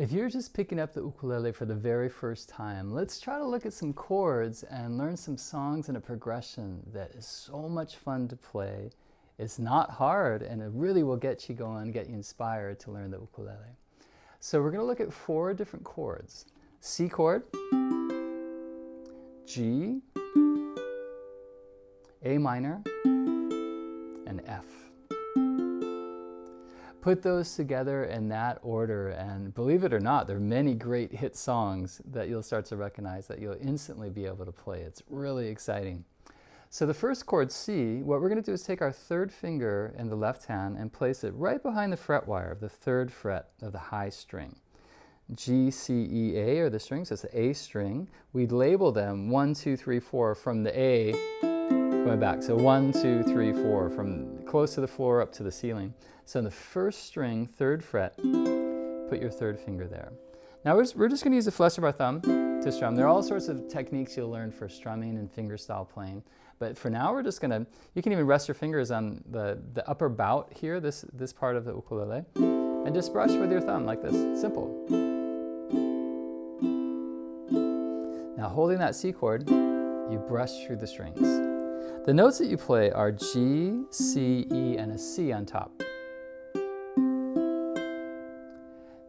If you're just picking up the ukulele for the very first time, let's try to look at some chords and learn some songs in a progression that is so much fun to play. It's not hard, and it really will get you going, get you inspired to learn the ukulele. So we're going to look at 4 different chords. C chord, G, A minor, and F. Put those together in that order, and believe it or not, there are many great hit songs that you'll start to recognize that you'll instantly be able to play. It's really exciting. So the first chord, C, what we're going to do is take our 3rd finger in the left hand and place it right behind the fret wire of the 3rd fret of the high string. G, C, E, A are the strings, that's the A string. We'd label them 1, 2, 3, 4 from the A going back. So 1, 2, 3, 4 from close to the floor up to the ceiling. So in the 1st string, 3rd fret, put your 3rd finger there. Now we're just going to use the flesh of our thumb to strum. There are all sorts of techniques you'll learn for strumming and fingerstyle playing. But for now, we're just going to, you can even rest your fingers on the upper bout here, this part of the ukulele, and just brush with your thumb like this. Simple. Now holding that C chord, you brush through the strings. The notes that you play are G, C, E, and a C on top.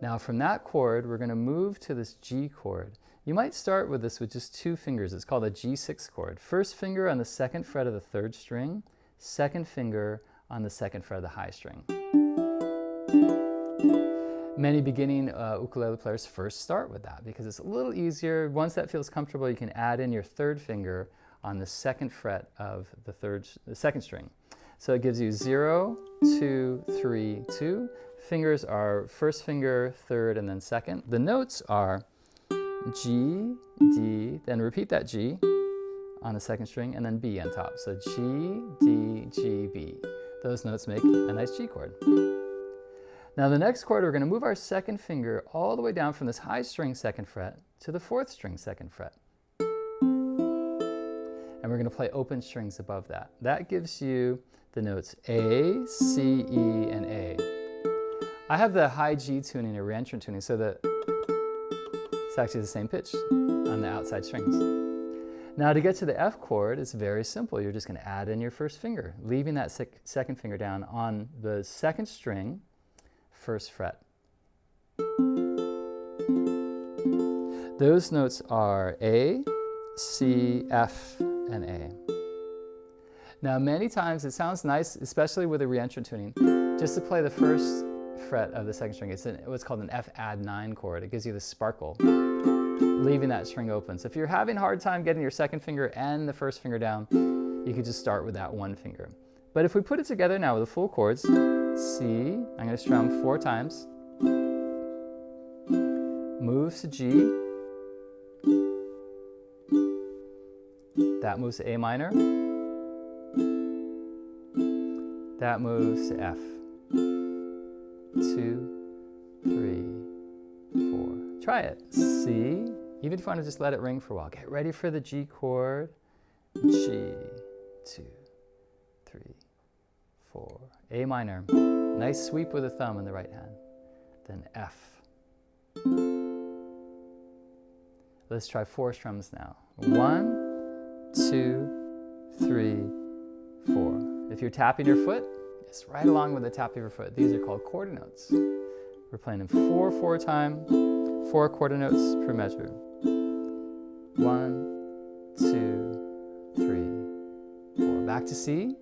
Now from that chord, we're going to move to this G chord. You might start with this with just 2 fingers. It's called a G6 chord. 1st finger on the 2nd fret of the 3rd string, 2nd finger on the 2nd fret of the high string. Many beginning ukulele players first start with that because it's a little easier. Once that feels comfortable, you can add in your 3rd finger on the 2nd fret of the 2nd string. So it gives you 0, 2, 3, 2. Fingers are 1st finger, 3rd, and then 2nd. The notes are G, D, then repeat that G on the 2nd string, and then B on top. So G, D, G, B. Those notes make a nice G chord. Now the next chord, we're going to move our 2nd finger all the way down from this high string 2nd fret to the 4th string 2nd fret. And we're going to play open strings above that. That gives you the notes A, C, E, and A. I have the high G tuning or reentrant tuning so that it's actually the same pitch on the outside strings. Now to get to the F chord, it's very simple. You're just going to add in your 1st finger, leaving that 2nd finger down on the 2nd string, 1st fret. Those notes are A, C, F, and A. Now many times it sounds nice, especially with a reentrant tuning, just to play the 1st fret of the 2nd string. It's what's called an F add 9 chord. It gives you the sparkle, leaving that string open. So if you're having a hard time getting your 2nd finger and the 1st finger down, you could just start with that 1 finger. But if we put it together now with the full chords, C, I'm going to strum 4 times, moves to G, that moves to A minor, that moves to F. 2, 3, 4. Try it. C, even if you want to just let it ring for a while. Get ready for the G chord. G, 2, 3, 4. A minor. Nice sweep with the thumb in the right hand. Then F. Let's try 4 strums now. 1, 2, 3, 4. If you're tapping your foot, it's right along with the tap of your foot. These are called quarter notes. We're playing in 4/4 time, 4 quarter notes per measure. 1, 2, 3, 4. Back to C.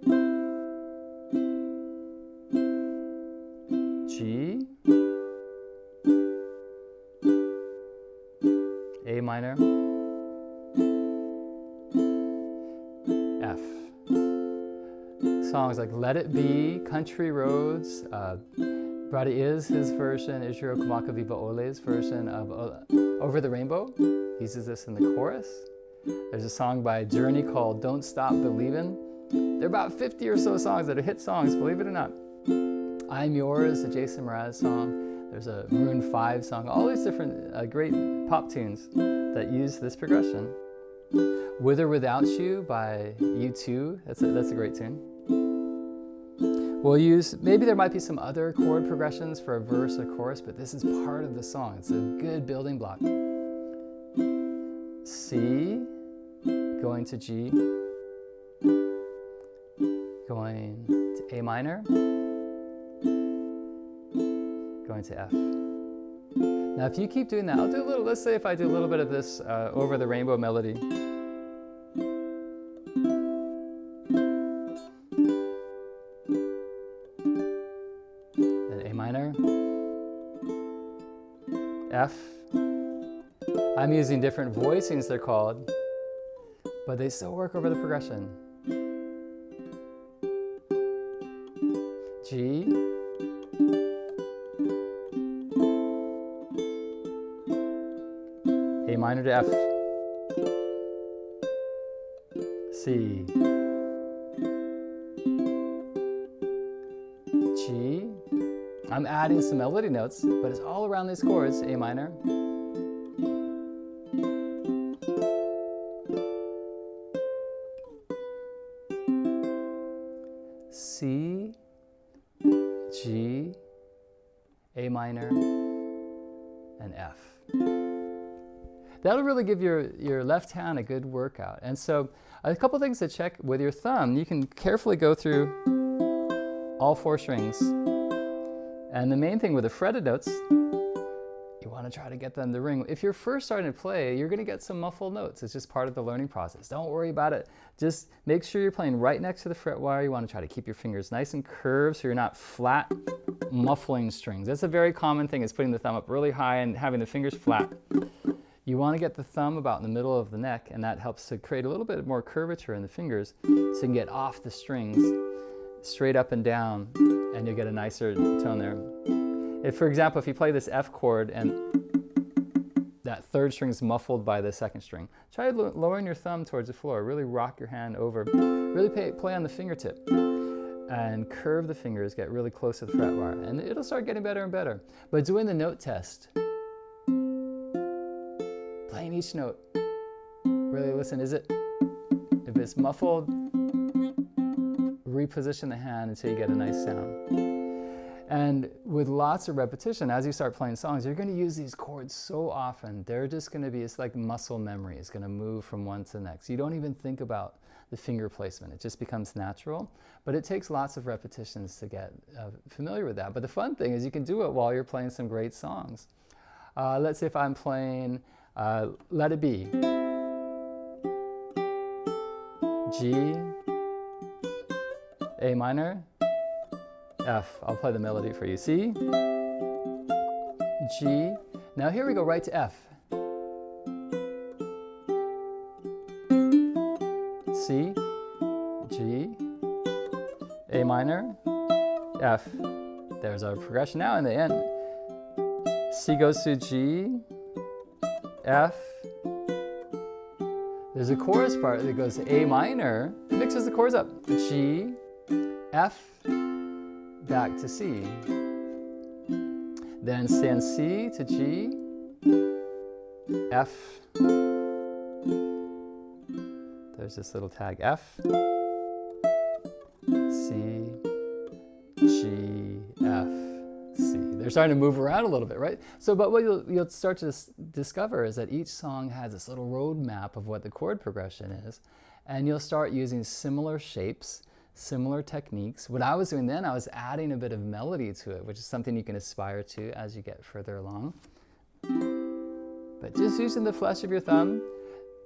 G. A minor. F. Songs like Let It Be, Country Roads, Brady is his version, Ishiro Kumaka Viva Ole's version of Over the Rainbow. He uses this in the chorus. There's a song by Journey called Don't Stop Believin'. There are about 50 or so songs that are hit songs, believe it or not. I'm Yours, a Jason Mraz song. There's a Maroon 5 song. All these different great pop tunes that use this progression. With or Without You by U2. That's a great tune. We'll use, maybe there might be some other chord progressions for a verse or chorus, but this is part of the song. It's a good building block. C, going to G, going to A minor, going to F. Now if you keep doing that, I'll do a little, let's say if I do a little bit of this over the rainbow melody. Then A minor, F. I'm using different voicings, they're called, but they still work over the progression. G, A minor to F, C, G. I'm adding some melody notes, but it's all around these chords. A minor, C, G, A minor, and F. That'll really give your left hand a good workout. And so a couple things to check with your thumb. You can carefully go through all 4 strings. And the main thing with the fretted notes, you want to try to get them to ring. If you're first starting to play, you're going to get some muffled notes. It's just part of the learning process. Don't worry about it. Just make sure you're playing right next to the fret wire. You want to try to keep your fingers nice and curved so you're not flat muffling strings. That's a very common thing, is putting the thumb up really high and having the fingers flat. You want to get the thumb about in the middle of the neck, and that helps to create a little bit more curvature in the fingers so you can get off the strings straight up and down, and you'll get a nicer tone there. If, for example, if you play this F chord and that 3rd string is muffled by the 2nd string, try lowering your thumb towards the floor. Really rock your hand over. Really play on the fingertip and curve the fingers, get really close to the fret wire, and it'll start getting better and better. But doing the note test, playing each note, really listen, if it's muffled, reposition the hand until you get a nice sound. And with lots of repetition, as you start playing songs, you're going to use these chords so often. They're just going to be, it's like muscle memory. It's going to move from one to the next. You don't even think about the finger placement. It just becomes natural. But it takes lots of repetitions to get familiar with that. But the fun thing is you can do it while you're playing some great songs. Let's say if I'm playing Let It Be. G, A minor, F. I'll play the melody for you. C, G. Now here we go right to F. C, G, A minor, F. There's our progression now in the end. C goes to G, F. There's a chorus part that goes to A minor, mixes the chords up. G, F, back to C. Then send C to G, F. There's this little tag F, C, G, F, C. They're starting to move around a little bit, right? So, but what you'll start to discover is that each song has this little roadmap of what the chord progression is, and you'll start using similar shapes, similar techniques. What I was doing then, I was adding a bit of melody to it, which is something you can aspire to as you get further along. But just using the flesh of your thumb,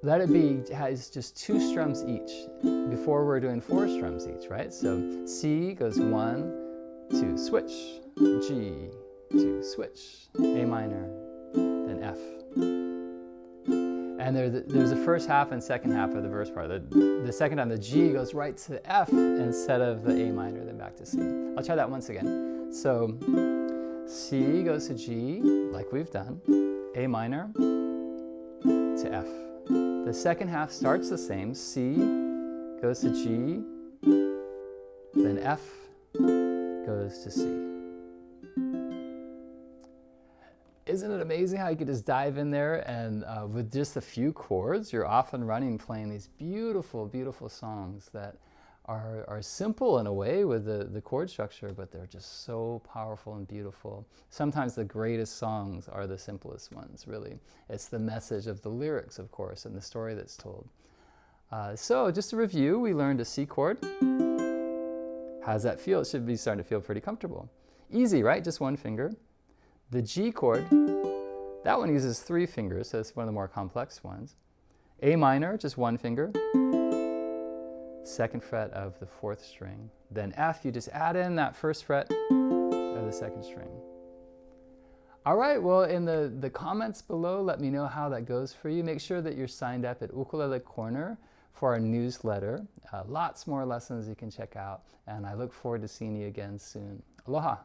Let It Be has just 2 strums each. Before we're doing 4 strums each, right? So C goes 1, 2, switch, G, 2, switch, A minor, then F. And there's the first half and second half of the verse part. The second time, the G goes right to F instead of the A minor, then back to C. I'll try that once again. So C goes to G, like we've done, A minor to F. The second half starts the same. C goes to G, then F goes to C. Isn't it amazing how you could just dive in there and with just a few chords, you're off and running playing these beautiful, beautiful songs that are simple in a way with the chord structure, but they're just so powerful and beautiful. Sometimes the greatest songs are the simplest ones, really. It's the message of the lyrics, of course, and the story that's told. So just to review, we learned a C chord. How does that feel? It should be starting to feel pretty comfortable. Easy, right? Just one finger. The G chord, that one uses 3 fingers, so it's one of the more complex ones. A minor, just 1 finger. 2nd fret of the 4th string. Then F, you just add in that 1st fret of the 2nd string. All right, well, in the comments below, let me know how that goes for you. Make sure that you're signed up at Ukulele Corner for our newsletter. Lots more lessons you can check out, and I look forward to seeing you again soon. Aloha.